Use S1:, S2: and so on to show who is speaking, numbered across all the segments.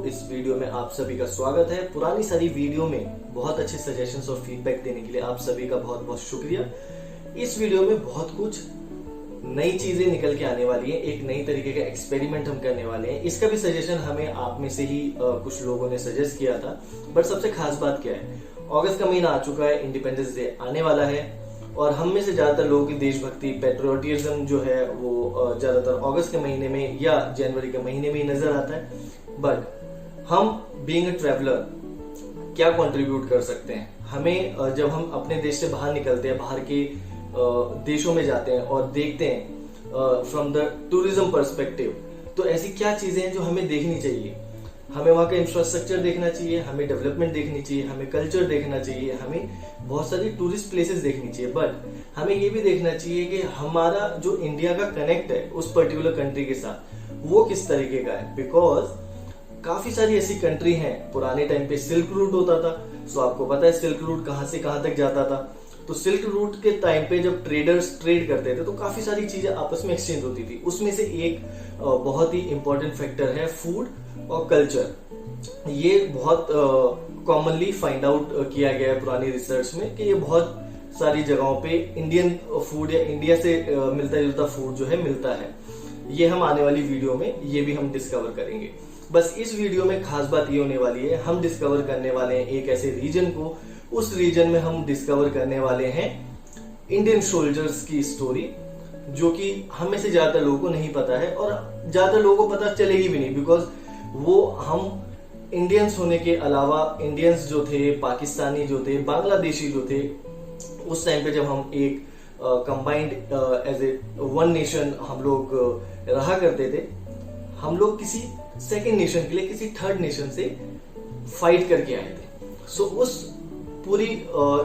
S1: इस वीडियो में आप सभी का स्वागत है। पुरानी सारी वीडियो में बहुत अच्छे सजेशंस और फीडबैक देने के लिए आप सभी का बहुत बहुत शुक्रिया। इस वीडियो में बहुत कुछ नई चीजें निकल के आने वाली हैं, एक नई तरीके का एक्सपेरिमेंट हम करने वाले हैं। इसका भी सजेशन हमें आप में से ही कुछ लोगों ने सजेस्ट किया था। बट सबसे खास बात क्या है, अगस्त का महीना आ चुका है, इंडिपेंडेंस डे आने वाला है और हम में से ज्यादातर लोगों की देशभक्ति, पेट्रियोटिज्म जो है वो ज्यादातर अगस्त के महीने में या जनवरी के महीने में ही नजर आता है। बट हम बीइंग अ ट्रैवलर क्या कंट्रीब्यूट कर सकते हैं? हमें जब हम अपने देश से बाहर निकलते हैं, बाहर के देशों में जाते हैं और देखते हैं फ्रॉम द टूरिज्म पर्सपेक्टिव, तो ऐसी क्या चीजें हैं जो हमें देखनी चाहिए? हमें वहाँ का इंफ्रास्ट्रक्चर देखना चाहिए, हमें डेवलपमेंट देखनी चाहिए, हमें कल्चर देखना चाहिए, हमें बहुत सारी टूरिस्ट प्लेसेस देखनी चाहिए। बट हमें ये भी देखना चाहिए कि हमारा जो इंडिया का कनेक्ट है उस पर्टिकुलर कंट्री के साथ वो किस तरीके का है। बिकॉज काफी सारी ऐसी कंट्री हैं, पुराने टाइम पे सिल्क रूट होता था। सो आपको पता है सिल्क रूट कहाँ से कहाँ तक जाता था। तो सिल्क रूट के टाइम पे जब ट्रेडर्स ट्रेड करते थे तो काफी सारी चीजें आपस में एक्सचेंज होती थी। उसमें से एक बहुत ही इंपॉर्टेंट फैक्टर है फूड और कल्चर। ये बहुत कॉमनली फाइंड आउट किया गया है पुरानी रिसर्च में कि ये बहुत सारी जगहों पे इंडियन फूड या इंडिया से मिलता जुलता फूड जो है मिलता है। ये हम आने वाली वीडियो में ये भी हम डिस्कवर करेंगे। बस इस वीडियो में खास बात ये होने वाली है, हम डिस्कवर करने वाले हैं एक ऐसे रीजन को। उस रीजन में हम डिस्कवर करने वाले हैं इंडियन सोल्जर्स की स्टोरी, जो कि हम में से ज्यादातर लोगों को नहीं पता है और ज्यादातर लोगों को पता चलेगी भी नहीं। बिकॉज वो हम इंडियंस होने के अलावा इंडियंस जो थे, पाकिस्तानी जो थे, बांग्लादेशी जो थे, उस टाइम पे जब हम एक combined as a one nation हम लोग रहा करते थे, हम लोग किसी सेकेंड नेशन के लिए, किसी थर्ड नेशन से फाइट करके आए थे। सो उस पूरी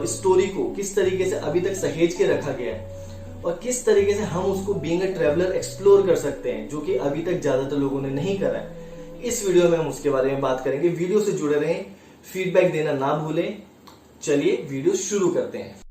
S1: स्टोरी को किस तरीके से अभी तक सहेज के रखा गया है और किस तरीके से हम उसको बीइंग अ ट्रैवलर एक्सप्लोर कर सकते हैं, जो कि अभी तक ज्यादातर लोगों ने नहीं करा है। इस वीडियो में हम उसके बारे में बात करेंगे। वीडियो से जुड़े रहें, फीडबैक देना ना भूलें। चलिए वीडियो शुरू करते हैं।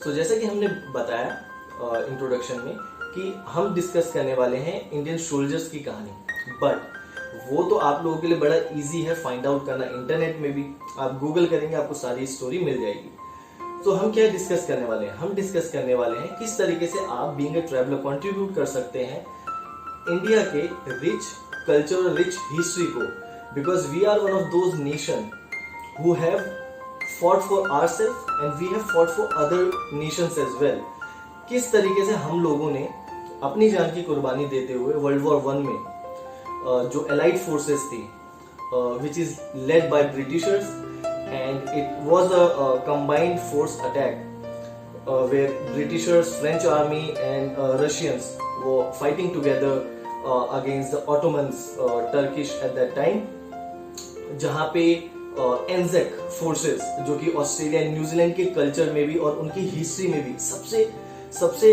S1: तो जैसा कि हमने बताया इंट्रोडक्शन में कि हम डिस्कस करने वाले हैं इंडियन सोल्जर्स की कहानी। बट वो तो आप लोगों के लिए बड़ा इजी है फाइंड आउट करना। इंटरनेट में भी आप गूगल करेंगे, आपको सारी स्टोरी मिल जाएगी। तो हम क्या डिस्कस करने वाले हैं? हम डिस्कस करने वाले हैं किस तरीके से आप बीइंग अ ट्रैवलर कंट्रीब्यूट कर सकते हैं इंडिया के रिच कल्चर और रिच हिस्ट्री को। Because we are one of those nation who have fought for ourselves and we have fought for other nations as well। किस तरीके से हम लोगों ने अपनी जान की कुर्बानी देते हुए वर्ल्ड वॉर 1 में जो एलाइड फोर्सेस थी, which is led by Britishers and it was a combined force attack where Britishers, French army and Russians were fighting together against the Ottomans, Turkish at that time, जहाँ पे एनजेक forces, जो कि Australia New Zealand के culture में भी और उनकी history में भी सबसे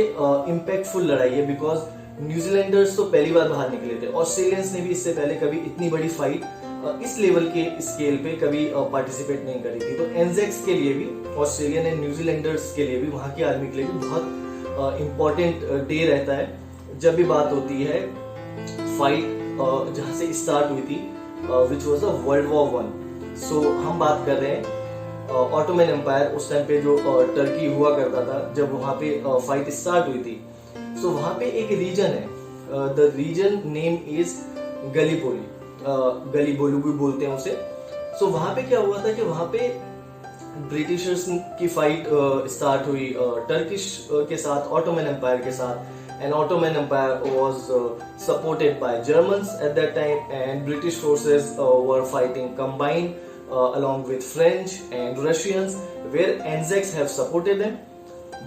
S1: इम्पैक्टफुल लड़ाई है। बिकॉज न्यूजीलैंडर्स तो पहली बार बाहर निकले थे, ऑस्ट्रेलियंस ने भी इससे पहले कभी इतनी बड़ी फाइट इस लेवल के स्केल पे कभी पार्टिसिपेट नहीं करी थी। तो एनजेक्स के लिए भी, ऑस्ट्रेलियन एंड न्यूजीलैंडर्स के लिए भी, वहां की आर्मी के लिए भी बहुत इम्पोर्टेंट डे रहता है जब भी बात होती है फाइट जहां से स्टार्ट हुई थी, which was a world war 1। सो हम बात कर रहे हैं ऑटोमन एम्पायर, उस टाइम पे जो टर्की हुआ करता था, जब वहां पे फाइट स्टार्ट हुई थी। सो वहां पे एक रीजन है, द रीजन नेम इज गलीपोली, गलीबोलू भी बोलते हैं उसे। सो वहां पे क्या हुआ था कि वहां पे ब्रिटिशर्स की फाइट स्टार्ट हुई टर्किश के साथ, ऑटोमन एम्पायर के साथ। and Ottoman Empire was supported by Germans at that time and British forces were fighting combined along with French and Russians where Anzacs have supported them,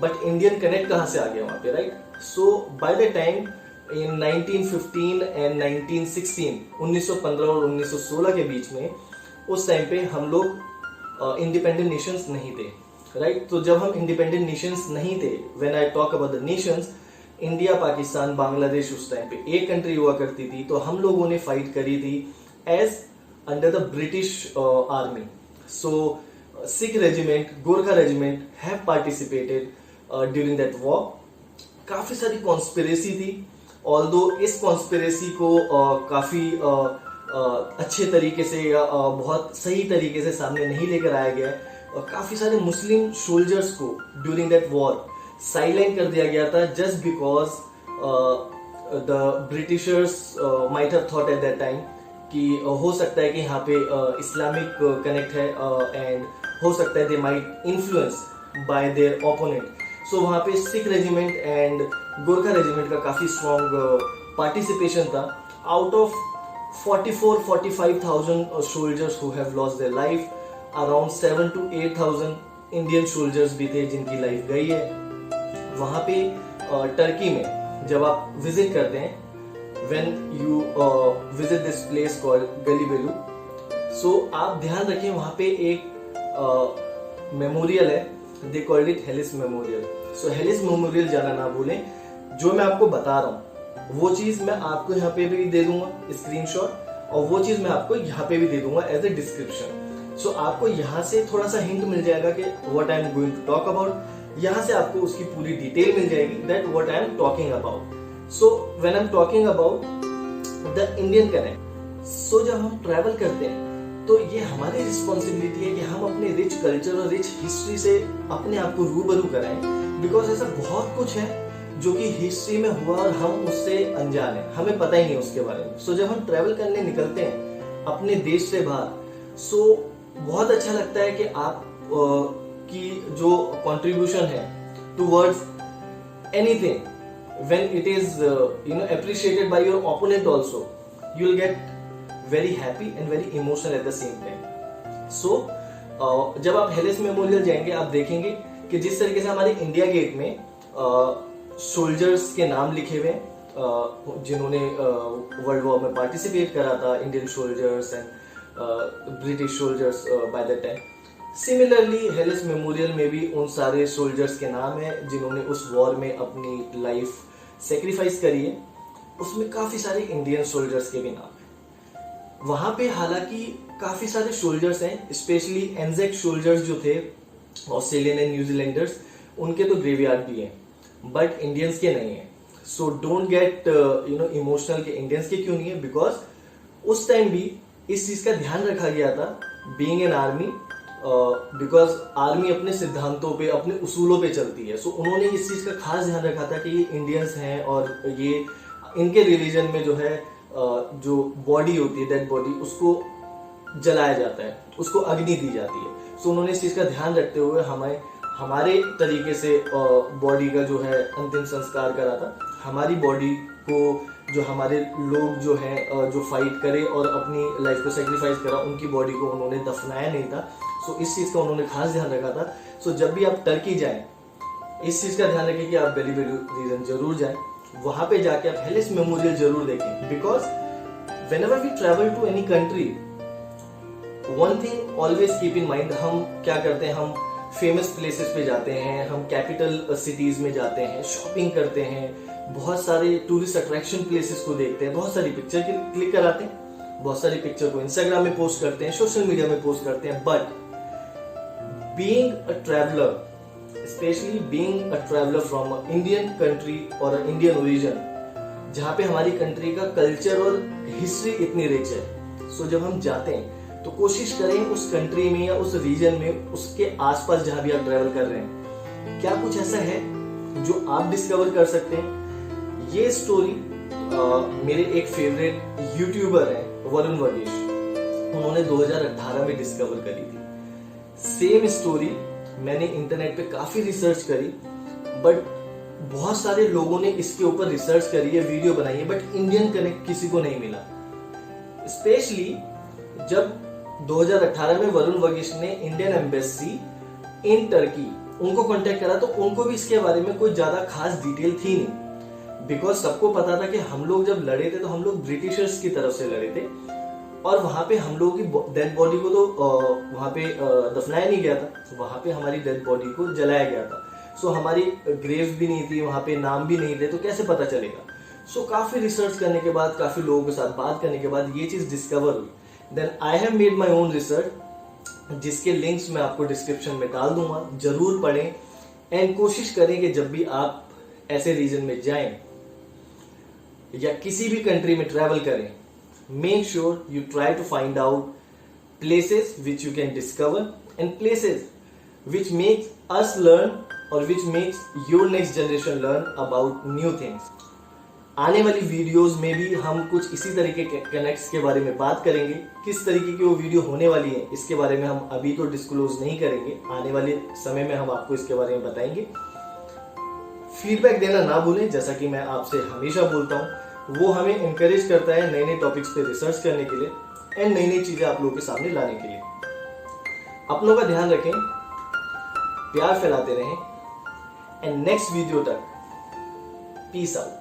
S1: but Indian connect कहाँ से आ गया वहाँ पे, right? So by the time in 1915 and 1916, 1915 और 1916 के बीच में, उस time पे हम लोग इंडिपेंडेंट नेशंस नहीं थे, राइट। तो जब हम इंडिपेंडेंट नेशंस नहीं थे, when I talk about the Nations, India, Pakistan, Bangladesh उस टाइम पे एक कंट्री हुआ करती थी। तो हम लोगों ने फाइट करी थी as under the British army. So Sikh regiment, Gorkha regiment have participated during that war. काफी सारी कॉन्स्पिरेसी थी, ऑल्दो इस कॉन्स्पिरेसी को काफी अच्छे तरीके से या बहुत सही तरीके से सामने नहीं लेकर आया गया है। काफी सारे मुस्लिम सोल्जर्स को ड्यूरिंग दैट वॉर साइलेंट कर दिया गया था, just because the Britishers might have thought at that time कि हो सकता है कि यहाँ पे इस्लामिक कनेक्ट है एंड हो सकता है they might influence by their opponent. So वहाँ पे Sikh regiment and Gorkha regiment का काफी स्ट्रॉन्ग पार्टिसिपेशन था। Out of 44-45,000 soldiers who have lost their life, around 7 to 8,000 Indian soldiers भी थे जिनकी लाइफ गई है। वहाँ पे टर्की में जब आप विजिट करते हैं, when you visit this place called गलीबेलू, so आप ध्यान रखें वहाँ पे एक मेमोरियल है, they called it Helles memorial. So Helles memorial जाना ना भूलें। जो मैं आपको बता रहा हूँ वो चीज मैं आपको यहाँ पे भी दे दूंगा स्क्रीनशॉट, और वो चीज मैं आपको यहाँ पे भी दे दूंगा एज ए डिस्क्रिप्शन। सो आपको यहाँ से थोड़ा सा हिंट मिल जाएगा कि what I am going to talk about. यहाँ से आपको उसकी पूरी डिटेल मिल जाएगी that what I am talking about. So when I am talking about the Indian connect, so जब हम ट्रैवल करते हैं तो ये हमारी रिस्पॉन्सिबिलिटी है कि हम अपने रिच कल्चर और रिच हिस्ट्री से अपने आप को रूबरू कराएं, बिकॉज ऐसा बहुत कुछ है जो कि हिस्ट्री में हुआ और हम उससे अनजान है, हमें पता ही नहीं उसके बारे में। सो जब हम ट्रैवल करने निकलते हैं अपने देश से बाहर, सो बहुत अच्छा लगता है कि आप की जो कंट्रीब्यूशन है towards anything, when it is appreciated by your opponent also, you will get very happy and very emotional at the same time. So जब आप हेलिस मेमोरियल जाएंगे आप देखेंगे कि जिस तरीके से हमारे इंडिया गेट में सोल्जर्स के नाम लिखे हुए जिन्होंने वर्ल्ड वॉर में पार्टिसिपेट करा था, Indian soldiers and British soldiers by that time. Similarly Helles memorial में भी उन सारे सोल्जर्स के नाम है जिन्होंने उस वॉर में अपनी लाइफ सेक्रीफाइस करी है। उसमें काफी सारे इंडियन सोल्जर्स के भी नाम है वहां पे। हालांकि काफी सारे सोल्जर्स हैं, स्पेशली एंजेक सोल्जर्स जो थे ऑस्ट्रेलियन एंड न्यूजीलैंडर्स, उनके तो ग्रेवयार्ड भी हैं, बट इंडियंस के नहीं है। सो डोंट गेट इमोशनल के इंडियंस के क्यों नहीं है, बिकॉज उस टाइम भी इस चीज का ध्यान रखा गया था being an army, because army अपने सिद्धांतों पे, अपने उसूलों पे चलती है। सो उन्होंने इस चीज का खास ध्यान रखा था कि ये इंडियंस हैं और ये इनके रिलीजन में जो है जो बॉडी होती है, डेड बॉडी, उसको जलाया जाता है, उसको अग्नि दी जाती है। सो उन्होंने इस चीज का ध्यान रखते हुए हमारे तरीके से बॉडी का जो है अंतिम संस्कार करा था। हमारी बॉडी को जो हमारे लोग जो हैं जो फाइट करे और अपनी लाइफ को सेक्रीफाइस करा, उनकी बॉडी को उन्होंने दफनाया नहीं था। सो इस चीज का उन्होंने खास ध्यान रखा था। सो जब भी आप टर्की जाएं, इस चीज का ध्यान रखें कि आप गलीबेलू रीजन जरूर जाएं, वहां पे जाके आप हेलिस मेमोरियल जरूर देखें, because whenever we travel to any country, one thing always keep in mind, हम क्या करते हैं, हम फेमस प्लेसेस पे जाते हैं, हम कैपिटल सिटीज में जाते हैं, शॉपिंग करते हैं, बहुत सारे टूरिस्ट अट्रैक्शन प्लेसेस को देखते हैं, बहुत सारी पिक्चर क्लिक कराते हैं, बहुत सारी पिक्चर को इंस्टाग्राम में पोस्ट करते हैं, सोशल मीडिया में पोस्ट करते हैं। But being a traveller, specially being a traveller from a Indian country और इंडियन ओरिजिन, जहाँ पे हमारी कंट्री का कल्चर और हिस्ट्री इतनी रिच है, सो जब हम जाते हैं तो कोशिश करें उस कंट्री में या उस रीजन में, उसके आसपास जहां भी आप ट्रैवल कर रहे हैं, क्या कुछ ऐसा है जो आप डिस्कवर कर सकते हैं। ये स्टोरी मेरे एक फेवरेट यूट्यूबर है वरुण वगेश, उन्होंने 2018 में डिस्कवर करी थी। सेम स्टोरी मैंने इंटरनेट पे काफी रिसर्च करी, बट बहुत सारे लोगों ने इसके ऊपर रिसर्च करी है, वीडियो बनाई है, बट इंडियन कनेक्ट किसी को नहीं मिला। स्पेशली जब 2018 में वरुण वगेश ने इंडियन एम्बेसी इन टर्की उनको कांटेक्ट करा, तो उनको भी इसके बारे में कोई ज्यादा खास डिटेल थी नहीं। बिकॉज सबको पता था कि हम लोग जब लड़े थे तो हम लोग ब्रिटिशर्स की तरफ से लड़े थे, और वहां पे हम लोगों की डेड बॉडी को तो वहां पे दफनाया नहीं गया था, वहां पे हमारी डेड बॉडी को जलाया गया था। सो हमारी ग्रेव भी नहीं थी वहां पे, नाम भी नहीं थे, तो कैसे पता चलेगा। सो काफी रिसर्च करने के बाद, काफी लोगों के साथ बात करने के बाद ये चीज डिस्कवर हुई। Then I have made my own research, जिसके लिंक्स मैं आपको डिस्क्रिप्शन में डाल दूंगा, जरूर पढ़ें एंड कोशिश करें कि जब भी आप ऐसे रीजन में जाएं या किसी भी कंट्री में ट्रैवल करें, make sure you try to find out places which you can discover and places which makes us learn or which makes your next generation learn about new things. आने वाली videos में भी हम कुछ इसी तरीके के कनेक्ट्स के बारे में बात करेंगे। किस तरीके की वो वीडियो होने वाली है इसके बारे में हम अभी तो डिस्क्लोज नहीं करेंगे, आने वाले समय में हम आपको इसके बारे में बताएंगे। फीडबैक देना ना भूलें, जैसा कि मैं आपसे हमेशा बोलता हूँ, वो हमें इंकरेज करता है नए नए टॉपिक्स पे रिसर्च करने के लिए एंड नई नई चीजें आप लोगों के सामने लाने के लिए। अपनों का ध्यान रखें, प्यार फैलाते रहें एंड नेक्स्ट वीडियो तक पीस आउट।